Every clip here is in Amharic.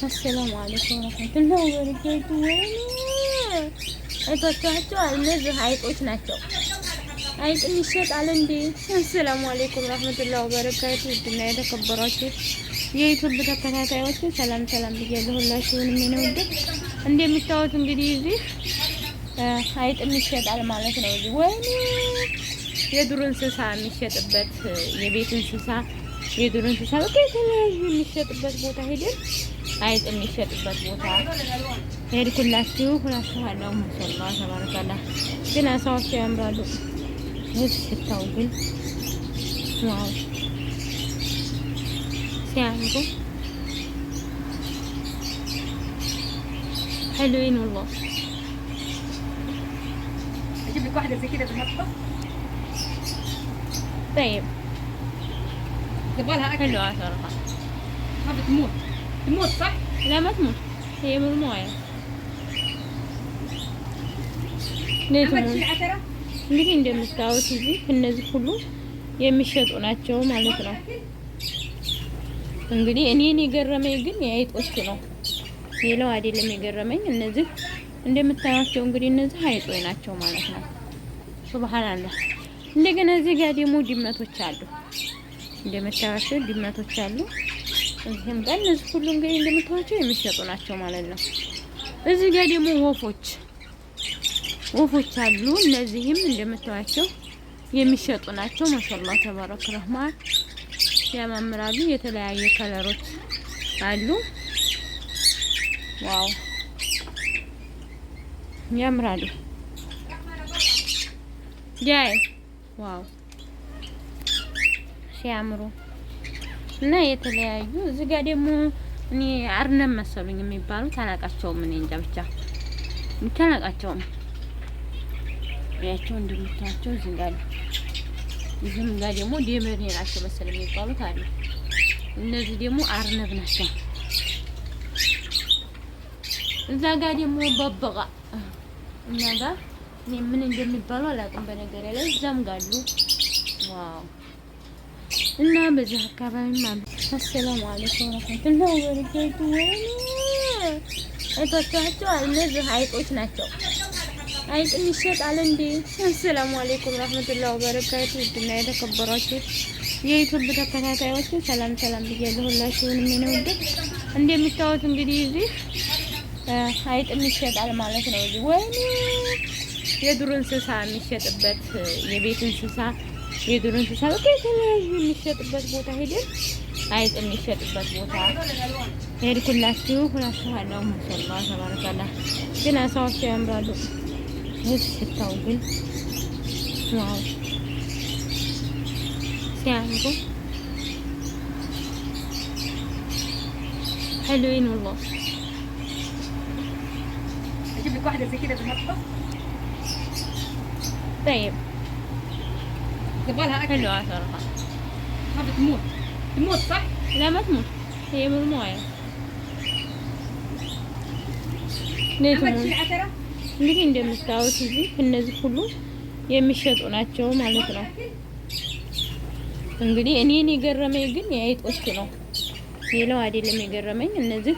السلام عليكم ورحمة الله وبركاته። አይቷቸዋቸዋል። እነዚህ አይጦች ናቸው። አይጥ ይሸጣል እንዴ? አሰላሙ አለይኩም ወራህመቱላሂ ወበረካቱ። ውድና የተከበራችሁ የዩቲዩብ ተከታታዮች ሰላም ብያለሁ። ሁላችሁንም ነው እንዴ እንደምታዩት እንግዲህ እዚህ አይጥ ይሸጣል ማለት ነው። እዚህ ወይኔ የዱር እንስሳ የሚሸጥበት የቤት እንስሳ የዱር እንስሳ በተለያዩ የሚሸጥበት ቦታ ሄደን አይጥ የሚሸጥበት ቦታ ሄድኩላችሁ ሁላችኋለሁ። ማሻአላህ ተባረካላ። ግን አሳዎች ያምራሉ። ሽታው ግን ዋው ሲያምሩ حلوين والله. اجيب لك واحده زي كده في المطبخ. طيب تبغالها اكل حلوه صراحه. ما تموت صح؟ لا ما تموت، هي من المويه. ليه تموت؟ እንግዲህ እንደምታዩት እዚህ እነዚህ ሁሉ የሚሸጡ ናቸው ማለት ነው። እንግዲህ እኔን የገረመኝ ግን የአይጦቹ ነው፣ ሌላው አይደለም የገረመኝ። እነዚህ እንደምታዩቸው እንግዲህ እነዚህ አይጦች ናቸው ማለት ነው። ሱብሃንአላህ። እንደገና እዚህ ጋር ደግሞ ድመቶች አሉ፣ እንደምታዩቸው ድመቶች አሉ። እዚህም ጋር እነዚህ ሁሉ እንግዲህ እንደምታዩቸው የሚሸጡ ናቸው ማለት ነው። እዚህ ጋር ደግሞ ወፎች አሉ። እነዚህም እንደምታዩቸው የሚሸጡ ናቸው። ማሻአላህ ተባረከ ረህማን ያማምራሉ። የተለያየ ከለሮች አሉ። ዋው ያምራሉ። ጃይ ዋው ሲያምሩ እና የተለያዩ እዚህ ጋር ደግሞ እኔ አርነብ መሰሉኝ የሚባሉት አላቃቸውም። እኔ እንጃ ብቻ አላቃቸውም። ያቸው እንደምታቸው እዚህ ጋር እዚህም ጋር ደግሞ ደመኔ ናቸው መሰል የሚባሉት አሉ። እነዚህ ደግሞ አርነብ ናቸው። እዛ ጋር ደግሞ በበቃ እና ጋር እኔ ምን እንደሚባሉ አላውቅም በነገር ላይ እዛም ጋር አሉ። ዋው እና በዚህ አካባቢ ማለት አሰላሙ አለይኩም ወራህመቱላሂ ወበረካቱ። ወይኔ አይቷቸዋል። እነዚህ አይጦች ናቸው። አይጥ ይሸጣል እንዴ? አሰላሙ አለይኩም ወራህመቱላሂ ወበረካቱ። ውድና የተከበራችሁ የዩቲዩብ ተከታታዮች ሰላም ብያለሁ። ሁላችሁንም ነው እንዴ እንደምታዩት እንግዲህ እዚህ አይጥ ይሸጣል ማለት ነው። እዚህ ወይኔ የዱር እንስሳ የሚሸጥበት የቤት እንስሳ የዱር እንስሳ በተለያዩ የሚሸጥበት ቦታ ሄደን አይጥ የሚሸጥበት ቦታ ሄድኩላችሁ ሁላችኋለሁ። ማሻአላህ ተባረካላ። ግን አሳዎች ያምራሉ። ሽታው ግን ዋው ሲያምሩ حلوين والله. اجيب لك واحده زي كده في المطبخ. طيب تبغالها اكل. حلوه صراحه. ما تموت صح؟ لا ما تموت، هي من المويه. ليه تموت؟ እንግዲህ እንደምታዩት እዚህ እነዚህ ሁሉ የሚሸጡ ናቸው ማለት ነው። እንግዲህ እኔን የገረመኝ ግን የአይጦቹ ነው፣ ሌላው አይደለም የገረመኝ። እነዚህ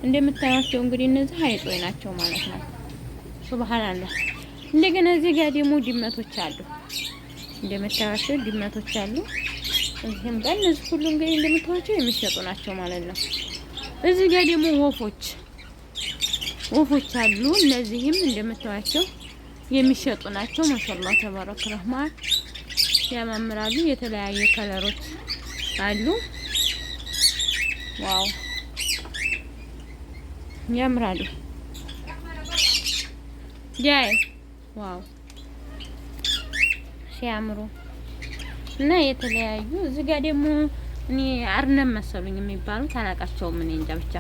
እንደምታዩቸው እንግዲህ እነዚህ አይጦች ናቸው ማለት ነው። ሱብሃንአላህ። እንደገና እዚህ ጋር ደግሞ ድመቶች አሉ፣ እንደምታዩቸው ድመቶች አሉ። እዚህም ጋር እነዚህ ሁሉ እንግዲህ እንደምታዩቸው የሚሸጡ ናቸው ማለት ነው። እዚህ ጋር ደግሞ ወፎች አሉ። እነዚህም እንደምታዩቸው የሚሸጡ ናቸው። ማሻአላህ ተባረከ ረህማን ያማምራሉ። የተለያየ ከለሮች አሉ። ዋው ያምራሉ። ጃይ ዋው ሲያምሩ እና የተለያዩ እዚህ ጋር ደግሞ እኔ አርነብ መሰሉኝ የሚባሉት አላቃቸውም። እኔ እንጃ ብቻ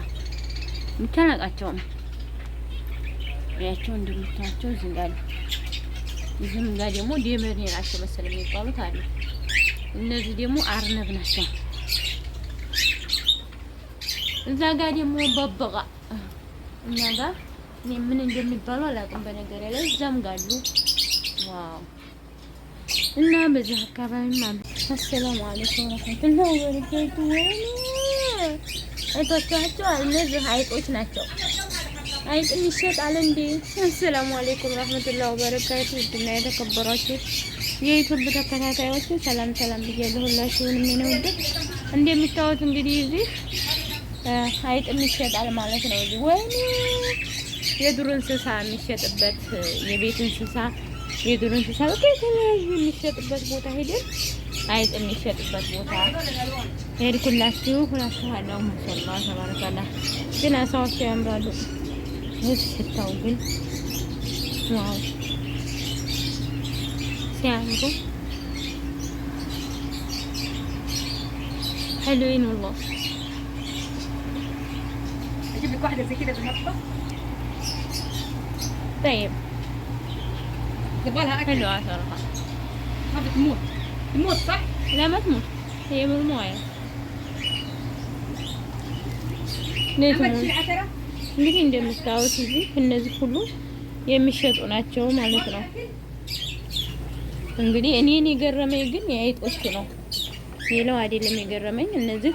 አላቃቸውም። ያቸው እንደምታቸው እዚህ ጋር እዚህም ጋር ደግሞ ደመኔ ናቸው መሰል የሚባሉት አሉ። እነዚህ ደግሞ አርነብ ናቸው። እዛ ጋር ደግሞ በበቃ እና ጋር እኔ ምን እንደሚባሉ አላውቅም በነገር ላይ እዛም ጋር አሉ። ዋው እና በዚህ አካባቢ ማለት አሰላሙ አለይኩም ወራህመቱላሂ ወበረካቱ። ወይኔ አይታችኋቸዋል። እነዚህ አይጦች ናቸው። አይጥ ይሸጣል እንዴ? አሰላሙ አለይኩም ረህመቱላሂ ወበረካቱ። ውድና የተከበራችሁ የዩቲዩብ ተከታታዮች ሰላም ብያለሁ። ሁላችሁንም ነው እንዴ እንደምታዩት እንግዲህ እዚህ አይጥ ይሸጣል ማለት ነው። እዚህ ወይኔ የዱር እንስሳ የሚሸጥበት የቤት እንስሳ የዱር እንስሳ የተለያዩ የሚሸጥበት ቦታ ሄደን አይጥ የሚሸጥበት ቦታ ሄድኩላችሁ ሁላችኋለሁ። ማሻአላህ ተባረካላ። ግን አሳዎች ያምራሉ። ሽታው ግን ዋው ሲያምሩ حلوين والله. اجيب لك واحده زي كده في المطبخ. طيب جبالها اكل حلوة صراحة. خافت تموت صح؟ لا ما تموت، هي بالموية. ليه تموت؟ እንግዲህ እንደምታዩት እዚህ እነዚህ ሁሉ የሚሸጡ ናቸው ማለት ነው። እንግዲህ እኔን የገረመኝ ግን የአይጦቹ ነው፣ ሌላው አይደለም የገረመኝ። እነዚህ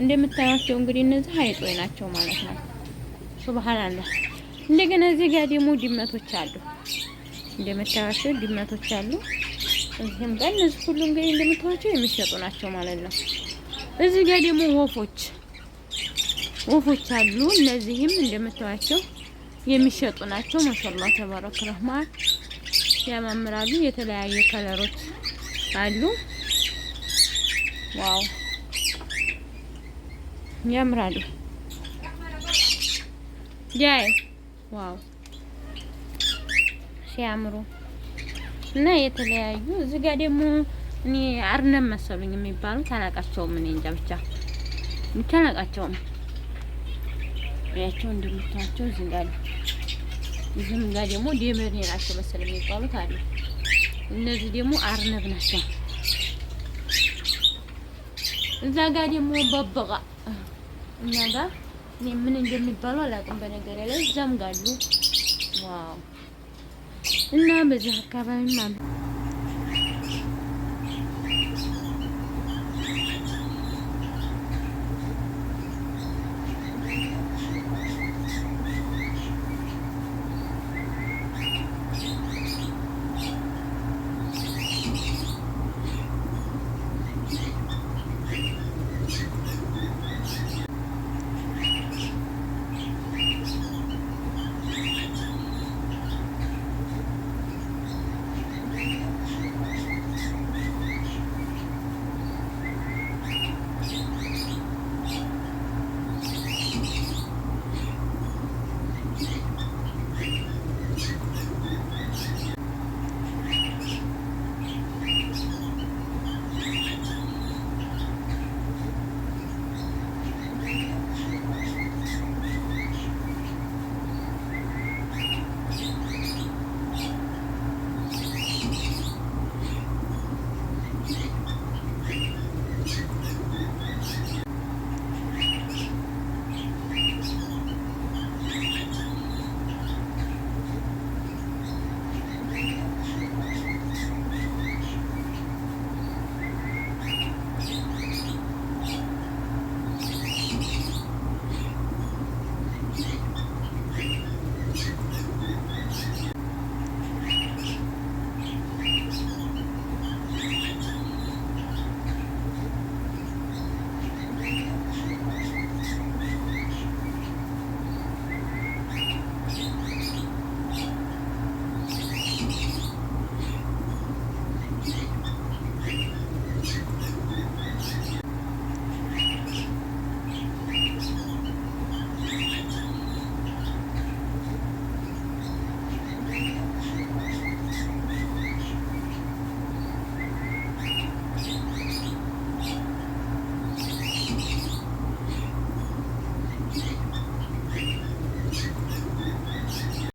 እንደምታዩቸው እንግዲህ እነዚህ አይጦች ናቸው ማለት ነው። ሱብሃንአላህ። እንደገና እዚህ ጋር ደግሞ ድመቶች አሉ፣ እንደምታዩቸው ድመቶች አሉ። እዚህም ጋር እነዚህ ሁሉ እንግዲህ እንደምታዩቸው የሚሸጡ ናቸው ማለት ነው። እዚህ ጋር ደግሞ ወፎች አሉ። እነዚህም እንደምታዩቸው የሚሸጡ ናቸው። ማሻአላህ ተባረከ ረህማን ያማምራሉ። የተለያየ ከለሮች አሉ። ዋው ያምራሉ። ያይ ዋው ሲያምሩ እና የተለያዩ እዚህ ጋር ደግሞ እኔ አርነብ መሰሉኝ የሚባሉት አላቃቸውም። እኔ እንጃ ብቻ አላቃቸውም። ያቸው እንደምታቸው እዚህ ጋር ነው። እዚህም ጋር ደግሞ ደመኔ ናቸው መሰል የሚባሉት አሉ። እነዚህ ደግሞ አርነብ ናቸው። እዛ ጋር ደግሞ በበጋ እና ጋር እኔ ምን እንደሚባሉ አላውቅም በነገር ላይ። እዛም ጋር አሉ። ዋው እና በዚህ አካባቢም አሉ።